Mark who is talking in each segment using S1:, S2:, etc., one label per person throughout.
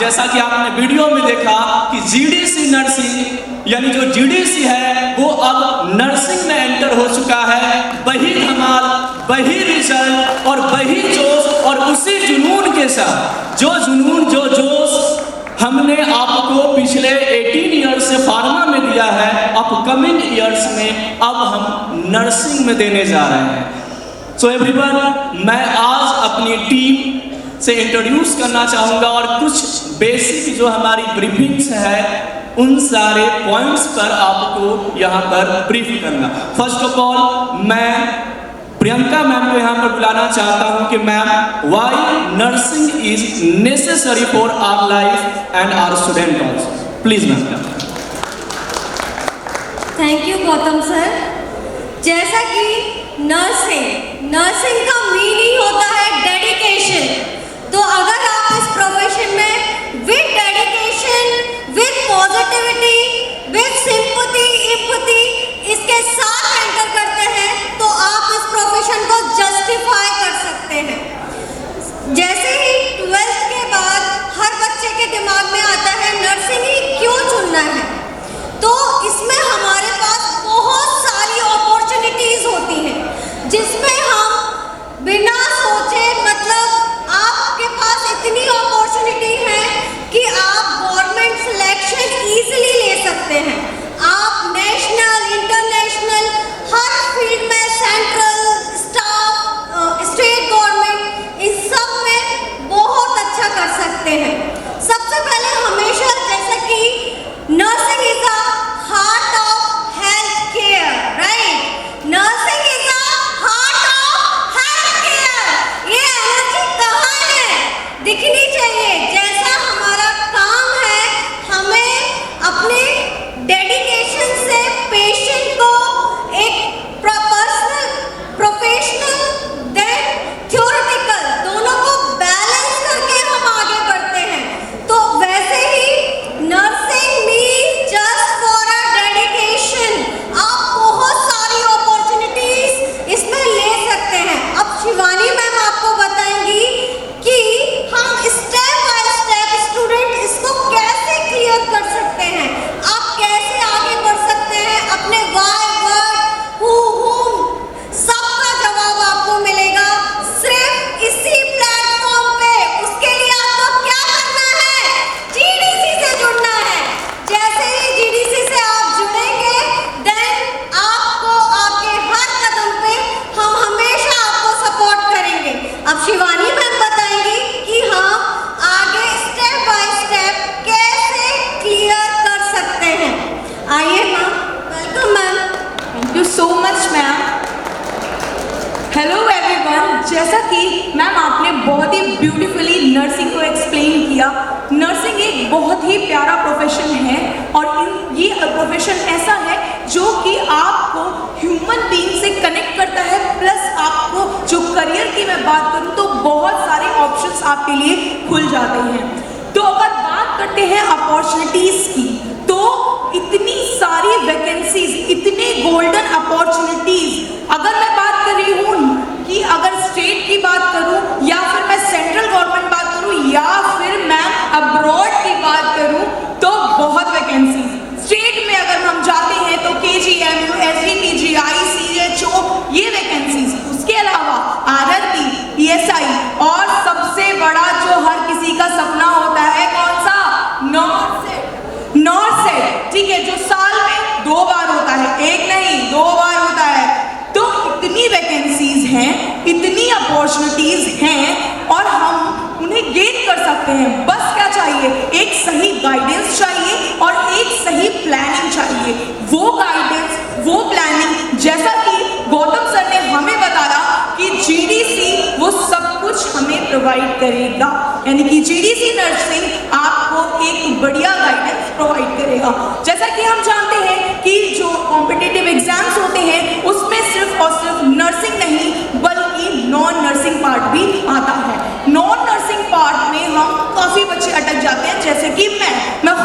S1: जैसा कि आपने वीडियो में देखा कि जीडीसी नर्सिंग यानी जो जीडीसी है वो अब नर्सिंग में एंटर हो चुका है। वही धमाल, वही रिजल्ट और वही जोश और उसी जुनून के साथ जो जुनून जो जोश हमने आपको पिछले 18 ईयर्स से फार्मा में दिया है, अपकमिंग ईयर्स में अब हम नर्सिंग में देने जा रहे हैं। सो एवरीवन, मैं आज अपनी टीम से इंट्रोड्यूस करना चाहूँगा और कुछ बेसिक जो हमारी ब्रीफिंग्स है उन सारे पॉइंट्स पर आपको यहाँ पर ब्रीफ करना। फर्स्ट ऑफ ऑल मैं प्रियंका मैम को यहाँ पर बुलाना चाहता हूँ कि ma'am, why nursing is necessary for our life and our student also. Please ma'am.
S2: Thank you Gautam sir. जैसा कि नर्सिंग का मीनिंग होता है डेडिकेशन, तो अगर आप इस प्रोफेशन में with dedication, with positivity, with sympathy, empathy इसके साथ एंटर करते हैं तो आप इस प्रोफेशन को जस्टिफाई कर सकते हैं। जैसे ही 12th के बाद हर बच्चे के दिमाग में आता है नर्सिंग ही क्यों चुनना है, तो इसमें हमारे पास बहुत सारी अपॉर्चुनिटीज होती हैं जिसमें हम बिना सोचे, मतलब आपके पास इतनी अपॉर्चुनिटी है कि आप गवर्नमेंट सिलेक्शन इजीली ले सकते हैं। आप नेशनल, इंटरनेशनल हर फील्ड में, सेंट्रल, स्टाफ, स्टेट गवर्नमेंट, इन सब में बहुत अच्छा कर सकते हैं। सबसे पहले हमेशा जैसे कि nursing is a heart of health care, right? Nursing is a heart of health care. ये एनर्जी कहाँ है? दिखनी चाहिए। जैसा हमारा काम है, हमें अपने डेडिकेशन से पेशेंट को एक पर्सनल, प्रोफेशनल, देन थ्योरेटिकल दोनों को बैलेंस करके हम आगे बढ़ते हैं। तो वैसे ही nursing means just for a dedication. आप बहुत सारी अपॉर्चुनिटीज इसमें ले सकते हैं। अब शिवानी मैम आपको बताएंगी कि हम स्टेप बाय स्टेप स्टूडेंट इसको कैसे क्लियर कर सकते हैं, आप कैसे आगे बढ़ सकते हैं। अपने वाई, वर्ड, हु, हुम सबका जवाब आपको मिलेगा सिर्फ इसी प्लेटफॉर्म पे। उसके लिए आपको क्या करना है? जीडीसी से जुड़ना है। जैसे ही जीडीसी से आप जुड़ेंगे, देन आपको आपके हर कदम पे हम हमेशा आपको सपोर्ट करेंगे। अब शिवानी मैम बताएंगी कि हम आगे स्टेप बाय स्टेप कैसे क्लियर कर सकते हैं। आइए ma'am. Welcome ma'am.
S3: Thank you so much ma'am. Hello everyone. जैसा कि मैम आपने बहुत ही ब्यूटीफुली नर्सिंग को एक्सप्लेन किया, नर्सिंग एक बहुत ही प्यारा प्रोफेशन है और ये प्रोफेशन ऐसा है जो कि आपको ह्यूमन बीइंग से कनेक्ट करता है, प्लस आपको जो करियर की मैं बात करूँ तो बहुत सारे ऑप्शंस आपके लिए खुल जाते हैं। तो अगर बात करते हैं अपॉर्चुनिटीज़ की, तो इतनी सारी वैकेंसीज, इतने गोल्डन अपॉर्चुनिटीज। अगर मैं बात कर रही हूँ कि अगर स्टेट की बात करूँ या फिर मैं सेंट्रल गवर्नमेंट बात करूँ या फिर मैं अब्रॉड की बात करूँ, तो बहुत वैकेंसीज। स्टेट में अगर हम जाते हैं तो KGMU, SGPG, ICHO ये वैकेंसीज। उसके अलावा RRB, PSI और सबसे बड़ा जो हर किसी का सपना होता है कौन सा? नॉर्थ सेट, ठीक है, जो साल में 2 बार होता है, एक नहीं 2 बार होता है। तो इतनी वैकेंसीज हैं, इतनी अपॉर्चुनिटीज हैं और हम उन्हें गेन कर सकते हैं। बस क्या चाहिए? एक सही गाइडेंस चाहिए और एक सही प्लानिंग चाहिए। वो गाइडेंस, वो प्लानिंग, जैसा कि गौतम सर ने हमें बताया कि जीडीसी वो सब कुछ हमें प्रोवाइड करेगा, यानी कि जीडीसी नर्सिंग आपको एक बढ़िया गाइडेंस प्रोवाइड करेगा। जैसा कि हम जानते हैं कि जो कॉम्पिटिटिव एग्जाम्स होते हैं उसमें सिर्फ और सिर्फ नर्सिंग नहीं बल्कि नॉन नर्सिंग पार्ट भी आता है। नॉन नर्सिंग पार्ट में हम काफ़ी बच्चे अटक जाते हैं, जैसे कि मैं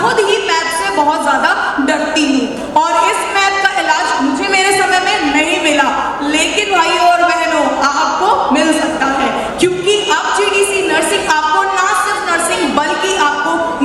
S3: खुद ही मैथ से बहुत ज़्यादा डरती हूँ और इस मैथ का इलाज मुझे मेरे समय में नहीं मिला, लेकिन भाई और बहनों आपको मिल सकता है, क्योंकि अब जीडीसी नर्सिंग आपको ना सिर्फ नर्सिंग बल्कि आपको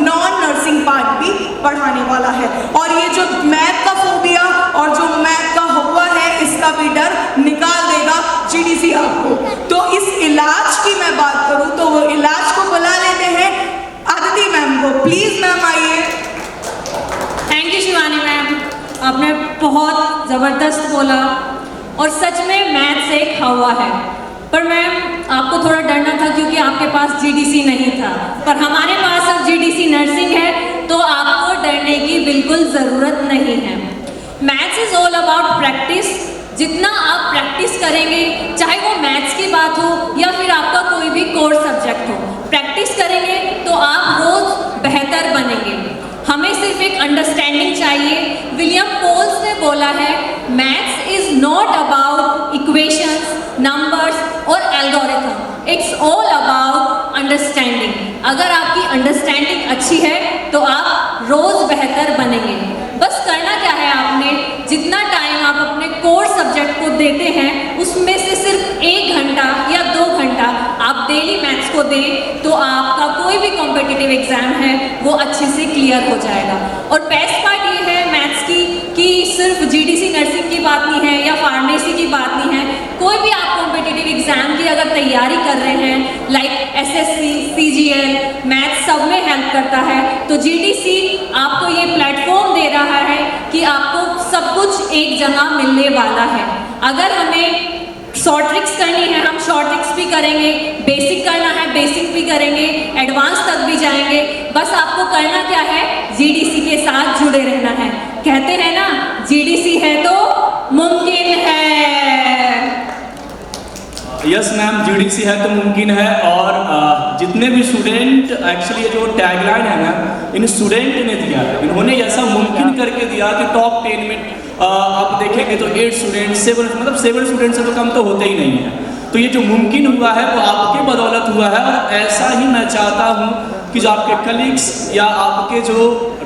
S2: बहुत ज़बरदस्त बोला और सच में मैथ्स एक हवा है। पर मैम आपको थोड़ा डरना था क्योंकि आपके पास जीडीसी नहीं था, पर हमारे पास अब जीडीसी नर्सिंग है तो आपको डरने की बिल्कुल ज़रूरत नहीं है। Maths is all about practice. जितना आप प्रैक्टिस करेंगे, चाहे वो मैथ्स की बात हो या फिर आपका कोई भी कोर सब्जेक्ट हो, प्रैक्टिस करेंगे तो आप रोज़ बेहतर बनेंगे। हमें सिर्फ एक अंडरस्टैंडिंग चाहिए। विलियम पोल्स ने बोला है, maths is not about equations, numbers और algorithm, it's all about understanding. अगर आपकी अंडरस्टैंडिंग अच्छी है तो आप रोज़ बेहतर बनेंगे। बस करना क्या है, आपने जितना टाइम आप अपने कोर सब्जेक्ट को देते हैं उसमें से सिर्फ 1 घंटा या 2 घंटा आप डेली मैथ्स को दें तो आपका कोई भी कॉम्पिटिटिव एग्जाम है वो अच्छे से क्लियर हो जाएगा। और बेस्ट पार्ट ये है मैथ्स की कि सिर्फ जीडीसी नर्सिंग की बात नहीं है या फार्मेसी की बात नहीं है, कोई भी आप कॉम्पिटिटिव एग्जाम की अगर तैयारी कर रहे हैं लाइक एसएससी, सीजीएल, मैथ्स सब में हेल्प करता है। तो जीडीसी आपको ये प्लेटफॉर्म दे रहा है कि आपको सब कुछ एक जगह मिलने वाला है। अगर हमें शॉर्ट ट्रिक्स करनी है हम शॉर्ट ट्रिक्स भी करेंगे, बेसिक करना है बेसिक भी करेंगे, एडवांस तक भी जाएंगे। बस आपको करना क्या है, जीडीसी के साथ जुड़े रहना है। कहते हैं ना, जीडीसी है तो मुमकिन है।
S1: यस मैम, जीडीसी है तो मुमकिन है। और जितने भी स्टूडेंट, एक्चुअली ये जो टैगलाइन है ना, इन स्टूडेंट ने दिया है, इन्होंने ऐसा मुमकिन करके दिया कि टॉप 10 में आप देखेंगे तो 8 स्टूडेंट, 7 मतलब 7 स्टूडेंट से तो कम तो होते ही नहीं है। तो ये जो मुमकिन हुआ है वो आपके बदौलत हुआ है। और ऐसा ही मैं चाहता हूँ कि जो आपके कलीग्स या आपके जो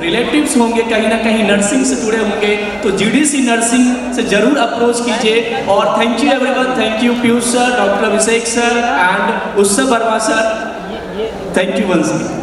S1: रिलेटिव्स होंगे कहीं ना कहीं नर्सिंग से जुड़े होंगे तो जीडीसी नर्सिंग से ज़रूर अप्रोच कीजिए। और thank you everyone, thank you Piyush sir, doctor Abhishek sir and Utsav Verma sir, thank you once again.